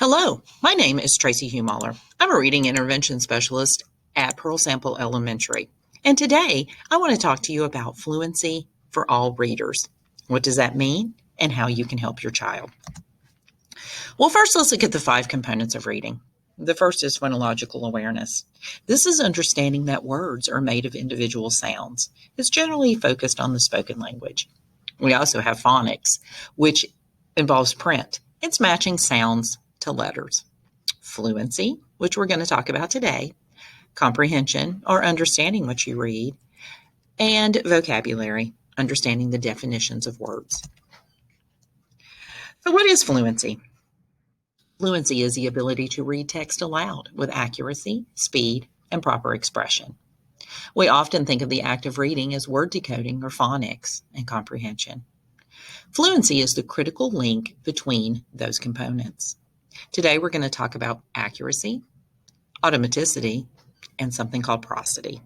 Hello, my name is Tracy Humaller. I'm a reading intervention specialist at Pearl Sample Elementary. And today I want to talk to you about fluency for all readers. What does that mean and how you can help your child? Well, first let's look at the 5 components of reading. The first is phonological awareness. This is understanding that words are made of individual sounds. It's generally focused on the spoken language. We also have phonics, which involves print. It's matching sounds to letters. Fluency, which we're going to talk about today, comprehension, or understanding what you read, and vocabulary, understanding the definitions of words. So what is fluency? Fluency is the ability to read text aloud with accuracy, speed, and proper expression. We often think of the act of reading as word decoding or phonics and comprehension. Fluency is the critical link between those components. Today we're going to talk about accuracy, automaticity, and something called porosity.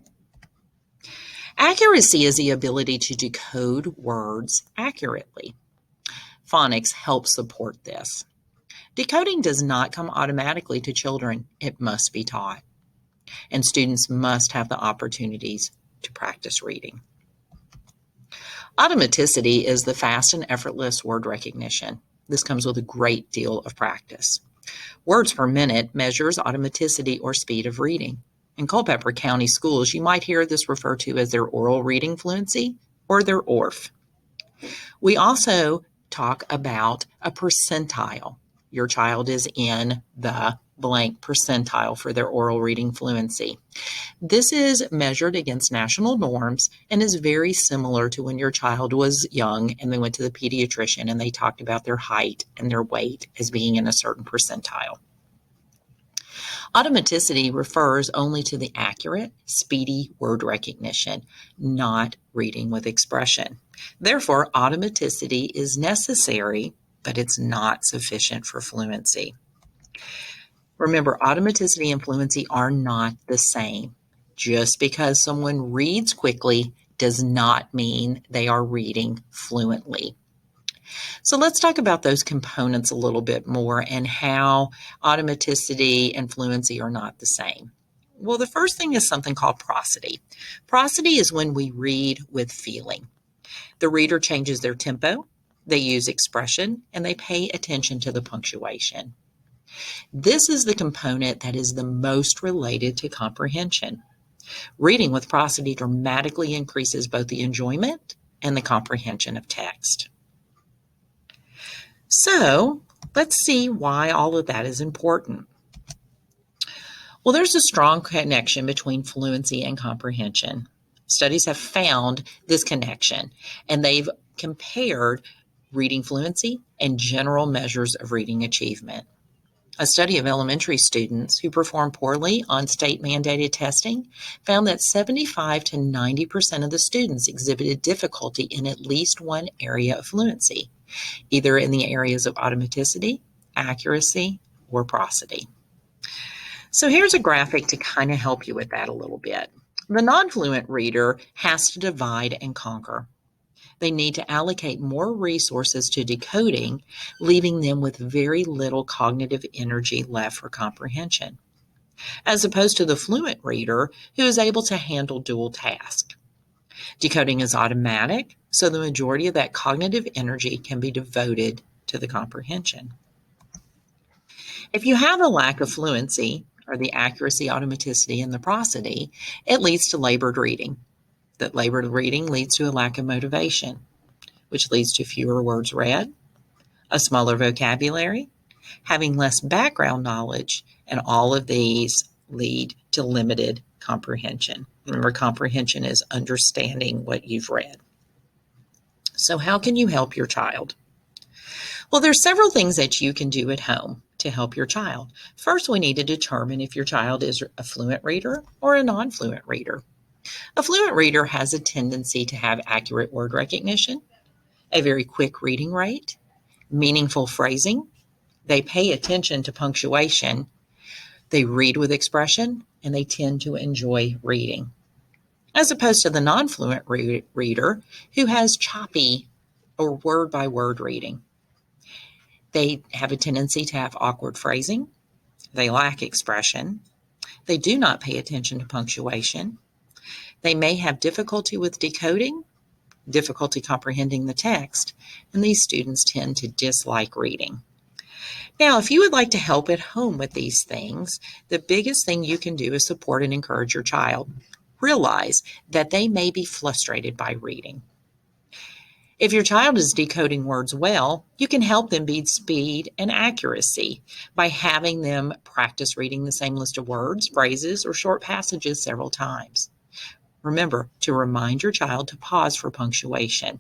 Accuracy is the ability to decode words accurately. Phonics help support this. Decoding does not come automatically to children. It must be taught. And students must have the opportunities to practice reading. Automaticity is the fast and effortless word recognition. This comes with a great deal of practice. Words per minute measures automaticity or speed of reading. In Culpeper County schools, you might hear this referred to as their oral reading fluency or their ORF. We also talk about a percentile. Your child is in the blank percentile for their oral reading fluency. This is measured against national norms and is very similar to when your child was young and they went to the pediatrician and they talked about their height and their weight as being in a certain percentile. Automaticity refers only to the accurate, speedy word recognition, not reading with expression. Therefore, automaticity is necessary, but it's not sufficient for fluency. Remember, automaticity and fluency are not the same. Just because someone reads quickly does not mean they are reading fluently. So let's talk about those components a little bit more and how automaticity and fluency are not the same. Well, the first thing is something called porosity. Porosity is when we read with feeling. The reader changes their tempo, they use expression, and they pay attention to the punctuation. This is the component that is the most related to comprehension. Reading with porosity dramatically increases both the enjoyment and the comprehension of text. So let's see why all of that is important. Well, there's a strong connection between fluency and comprehension. Studies have found this connection, and they've compared reading fluency and general measures of reading achievement. A study of elementary students who performed poorly on state-mandated testing found that 75 to 90% of the students exhibited difficulty in at least one area of fluency, either in the areas of automaticity, accuracy, or porosity. So here's a graphic to kind of help you with that a little bit. The non-fluent reader has to divide and conquer. They need to allocate more resources to decoding, leaving them with very little cognitive energy left for comprehension, as opposed to the fluent reader who is able to handle dual tasks. Decoding is automatic, so the majority of that cognitive energy can be devoted to the comprehension. If you have a lack of fluency, or the accuracy, automaticity, and the porosity, it leads to labored reading. That labored reading leads to a lack of motivation, which leads to fewer words read, a smaller vocabulary, having less background knowledge, and all of these lead to limited comprehension. Remember, comprehension is understanding what you've read. So how can you help your child? Well, there's several things that you can do at home to help your child. First, we need to determine if your child is a fluent reader or a non-fluent reader. A fluent reader has a tendency to have accurate word recognition, a very quick reading rate, meaningful phrasing. They pay attention to punctuation. They read with expression, and they tend to enjoy reading. As opposed to the non-fluent reader who has choppy or word-by-word reading. They have a tendency to have awkward phrasing. They lack expression. They do not pay attention to punctuation. They may have difficulty with decoding, difficulty comprehending the text, and these students tend to dislike reading. Now, if you would like to help at home with these things, the biggest thing you can do is support and encourage your child. Realize that they may be frustrated by reading. If your child is decoding words well, you can help them beat speed and accuracy by having them practice reading the same list of words, phrases, or short passages several times. Remember to remind your child to pause for punctuation.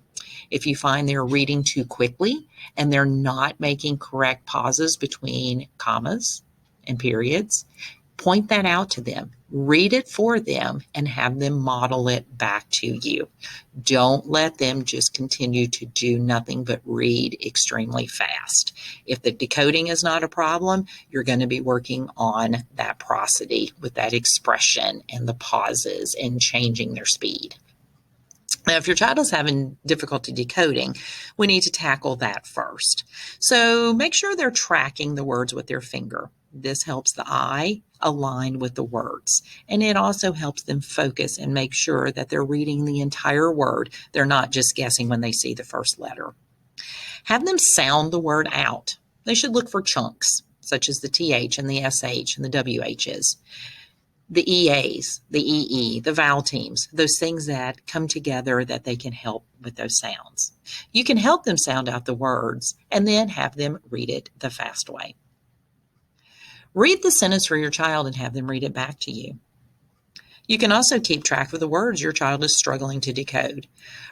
If you find they're reading too quickly and they're not making correct pauses between commas and periods, point that out to them. Read it for them and have them model it back to you. Don't let them just continue to do nothing but read extremely fast. If the decoding is not a problem, you're going to be working on that prosody with that expression and the pauses and changing their speed. Now, if your child is having difficulty decoding, we need to tackle that first. So make sure they're tracking the words with their finger. This helps the eye align with the words, and it also helps them focus and make sure that they're reading the entire word. They're not just guessing when they see the first letter. Have them sound the word out. They should look for chunks, such as the TH and the SH and the WHs. The EAs, the EE, the vowel teams, those things that come together that they can help with those sounds. You can help them sound out the words and then have them read it the fast way. Read the sentence for your child and have them read it back to you. You can also keep track of the words your child is struggling to decode.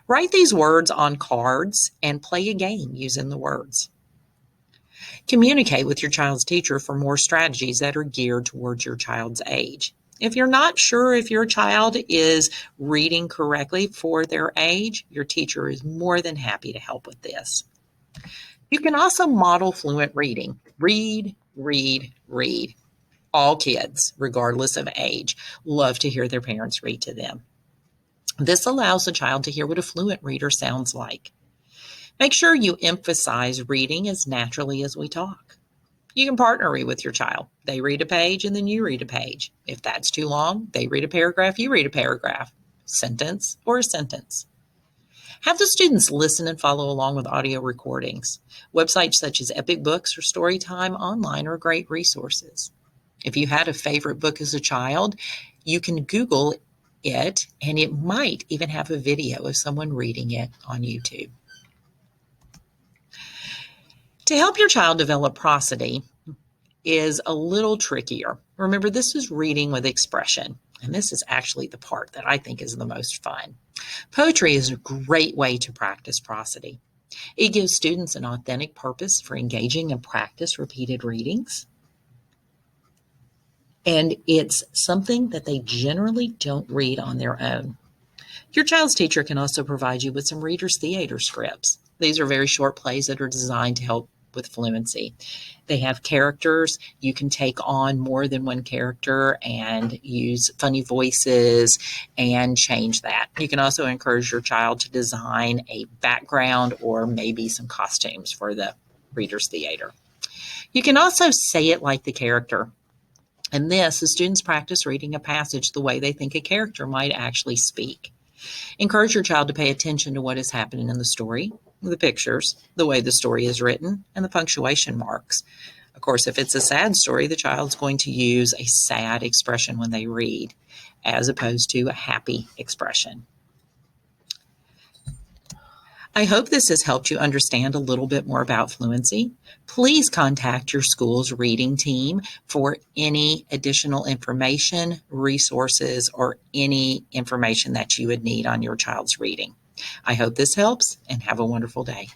Write these words on cards and play a game using the words. Communicate with your child's teacher for more strategies that are geared towards your child's age. If you're not sure if your child is reading correctly for their age, your teacher is more than happy to help with this. You can also model fluent reading. Read, read, read. All kids, regardless of age, love to hear their parents read to them. This allows the child to hear what a fluent reader sounds like. Make sure you emphasize reading as naturally as we talk. You can partner read with your child. They read a page and then you read a page. If that's too long, they read a paragraph, you read a paragraph, sentence or a sentence. Have the students listen and follow along with audio recordings. Websites such as Epic Books or Storytime Online are great resources. If you had a favorite book as a child, you can Google it and it might even have a video of someone reading it on YouTube. To help your child develop prosody is a little trickier. Remember, this is reading with expression, and this is actually the part that I think is the most fun. Poetry is a great way to practice prosody. It gives students an authentic purpose for engaging in practice repeated readings, and it's something that they generally don't read on their own. Your child's teacher can also provide you with some reader's theater scripts. These are very short plays that are designed to help with fluency. They have characters. You can take on more than one character and use funny voices and change that. You can also encourage your child to design a background or maybe some costumes for the reader's theater. You can also say it like the character. And this, the students practice reading a passage the way they think a character might actually speak. Encourage your child to pay attention to what is happening in the story, the pictures, the way the story is written, and the punctuation marks. Of course, if it's a sad story, the child's going to use a sad expression when they read, as opposed to a happy expression. I hope this has helped you understand a little bit more about fluency. Please contact your school's reading team for any additional information, resources, or any information that you would need on your child's reading. I hope this helps and have a wonderful day.